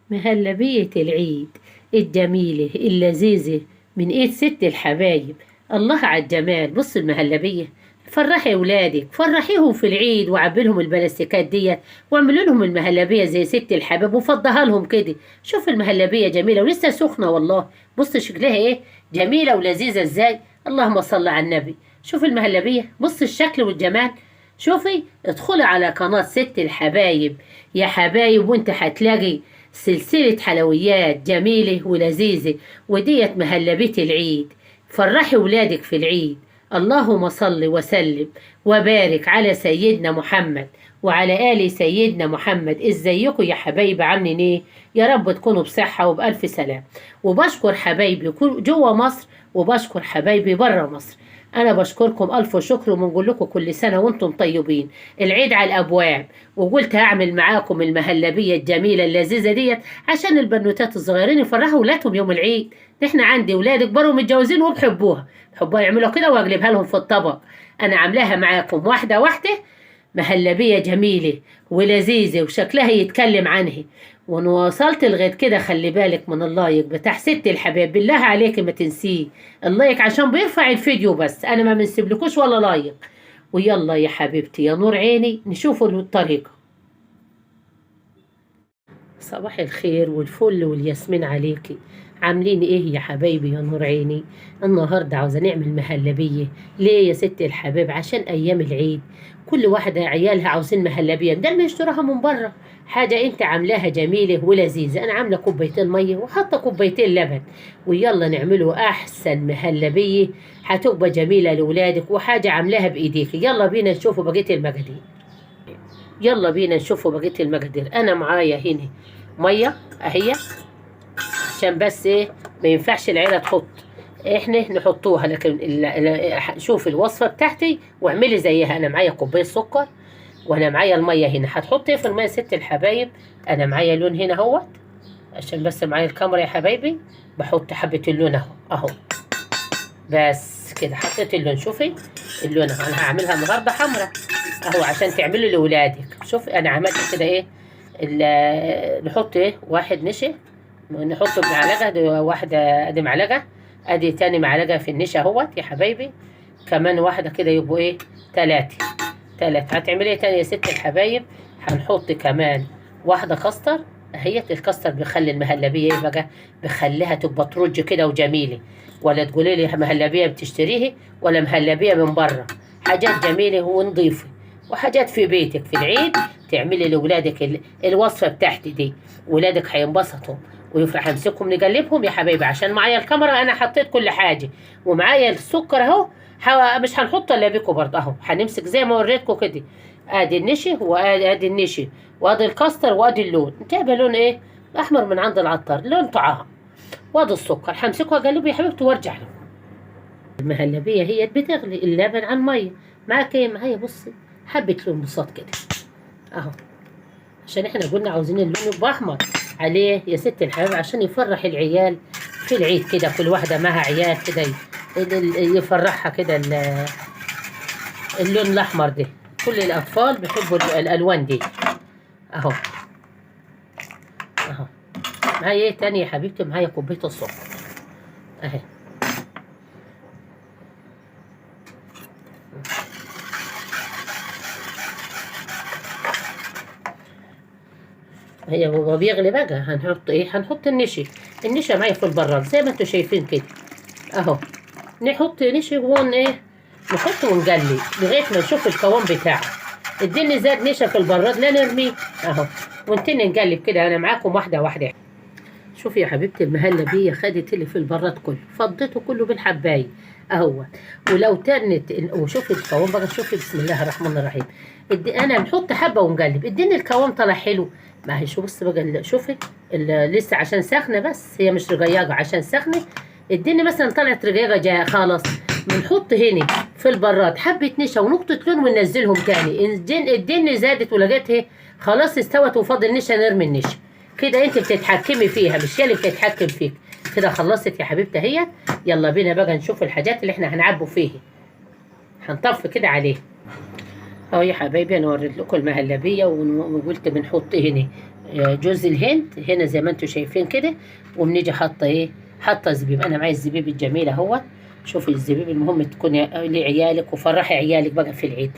مهلبية العيد الجميلة اللذيذة من ايد ست الحبايب. الله على الجمال. بص المهلبية، فرحي ولادك، فرحيهم في العيد وعبلهم البلاستيكات ديت واعملوا لهم المهلبية زي ست الحبايب وفضها لهم كده. شوف المهلبية جميلة ولسه سخنة والله. بص شكلها ايه جميلة ولذيذة ازاي. اللهم صل على النبي. شوف المهلبية، بص الشكل والجمال. شوفي ادخلي على قناة ست الحبايب يا حبايب وانت هتلاقي سلسلة حلويات جميلة ولذيذة، وديت مهلبية العيد. فرحي ولادك في العيد. اللهم صل وسلم وبارك على سيدنا محمد وعلى آل سيدنا محمد. ازيكم يا حبايبي عاملين ايه؟ يا رب تكونوا بصحة وبألف سلام. وبشكر حبايبي جوه مصر وبشكر حبايبي بره مصر. انا بشكركم الف شكر وبنقول لكم كل سنه وانتم طيبين. العيد على الابواب، وقلت هعمل معاكم المهلبيه الجميله اللذيذه ديت عشان البنوتات الصغيرين يفرحوا ولادهم يوم العيد. احنا عندي ولاد كبروا متجوزين وبحبوها يعملوا كده واقلبها لهم في الطبق. انا عاملاها معاكم واحده واحده. مهلبيه جميله ولذيذه وشكلها يتكلم عنها. وانا وصلت لغايه كده خلي بالك من اللايك بتاع ست الحبايب، بالله عليك ما تنسيه اللايك عشان بيرفع الفيديو، بس انا ما بنسيبلكوش ولا لايك. ويلا يا حبيبتي يا نور عيني نشوفوا الطريقه. صباح الخير والفل والياسمين عليكي. عاملين ايه يا حبايبي يا نور عيني؟ النهارده عاوزه نعمل مهلبيه. ليه يا ست الحباب؟ عشان ايام العيد كل واحده عيالها عاوزين مهلبيه بدل ما يشتروها من بره. حاجه انت عاملاها جميله ولذيذه. انا عامله كوبايتين ميه وحاطه كوبايتين لبن، ويلا نعمله احسن مهلبيه هتبقى جميله لاولادك وحاجه عاملاها بايديك. يلا بينا نشوفوا بقيه المقادير. يلا بينا نشوفوا بقيه المقادير. انا معايا هنا ميه اهي، عشان بس ايه ما ينفعش العيله تحط، احنا نحطوها. لكن شوف الوصفه بتاعتي واعملي زيها. انا معايا كوبايه سكر وانا معايا الميه هنا. هتحطي ايه في الميه ست الحبايب؟ انا معايا لون هنا اهوت، عشان بس معايا الكاميرا يا حبايبي. بحط حبه اللون اهو بس كده. حطيت اللون. شوفي اللون اهو. انا هعملها النهارده حمراء اهو عشان تعملي لاولادك. شوف انا عملت كده ايه. نحط ايه واحد نشا، نحطه بمعلقه. ادي واحده، ادي معلقه، ادي تاني معلقه في النشا اهوت يا حبايبي. كمان واحده كده يبقوا ايه تلاته. هتعملي ايه تاني يا ست الحبايب؟ هنحط كمان واحده كاستر اهيت. الكاستر بيخلي المهلبيه ايه بقى؟ بيخليها تبقى ترج كده وجميله. ولا تقولي لي مهلبيه بتشتريه ولا مهلبيه من بره. حاجات جميله ونضيفه وحاجات في بيتك في العيد تعملي لاولادك الوصفه بتاعتي دي. ولادك هينبسطوا ويفرح. امسكهم نقلبهم يا حبايبي عشان معايا الكاميرا. انا حطيت كل حاجه ومعايا السكر اهو. مش هنحط الا بيكو برضه اهو. هنمسك زي ما وريتكم كده. ادي النشي وادي النشي وادي الكاستر وادي اللون. جايبه لون ايه؟ احمر من عند العطار، لون طعام. وادي السكر. همسكه اقلبه يا حبيبتي وارجع له. المهلبيه هي بتغلي اللبن عن ميه. معاك ايه؟ معايا بصي حبه لون بساط كده اهو، عشان احنا قلنا عاوزين اللون يبقى احمر عليه يا ست الحبايب عشان يفرح العيال في العيد كده. كل واحده معها عيال كده يفرحها كده اللون الاحمر ده. كل الاطفال بيحبوا الالوان دي اهو. معايا ايه تاني يا حبيبتي؟ معايا كوبايه السكر اهي. هي هو بيغلي بقى. هنحط ايه؟ هنحط النشا معايا في البراد زي ما انتوا شايفين كده اهو. نحط نشا وون ايه، نحط ونقلي لغايه ما نشوف القوام بتاعه. اديني زاد نشا في البراد لا نرميه اهو. ونتني نقلب كده. انا معاكم واحده واحده. شوفي يا حبيبتي المهلبيه خدت اللي في البراد كله، فضيته كله بالحبايه اهو. ولو تنت وشوفي القوام بقى. شوفي بسم الله الرحمن الرحيم. انا بنحط حبه ونقلب. اديني القوام طلع حلو. ما هي شو بص بقى. شوفي لسه عشان سخنه، بس هي مش رقيقه عشان سخنه. اديني مثلا طلعت رقيقه جايه خالص. بنحط هنا في البراد حبه نشا ونقطه لون وننزلهم تاني. الدنيا زادت ولقيتها خلاص استوت وفاضل نشا نرمي النشا. كده انت بتتحكمي فيها مش هي اللي بتتحكم فيك. كده خلصت يا حبيبتي اهي. يلا بينا بقى نشوف الحاجات اللي احنا هنعبوا فيها. هنطفي كده عليه اهو يا حبايبي. انا وريت لكم المهلبيه وقلت بنحط هنا جوز الهند هنا زي ما انتم شايفين كده. وبنيجي حاطه ايه، حاطه زبيب. انا معايا الزبيب الجميل اهو. شوفي الزبيب، المهم تكون لعيالك وفرحي عيالك بقى في العيد.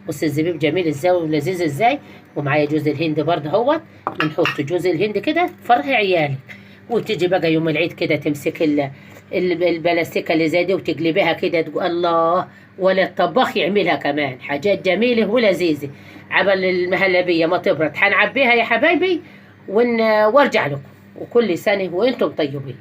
بصي الزبيب جميل ازاي ولذيذ ازاي. ومعايا جوز الهند برضه اهو. بنحط جوز الهند كده فرحي عيالك. وتيجي بقى يوم العيد كده تمسك البلاستيكه اللي زي دي وتقلبيها كده، تقول الله. ولا الطباخ يعملها كمان حاجات جميله ولذيذه. عبل المهلبيه ما تبرد هنعبيها يا حبايبي وارجع لكم. وكل سنه وانتم طيبين.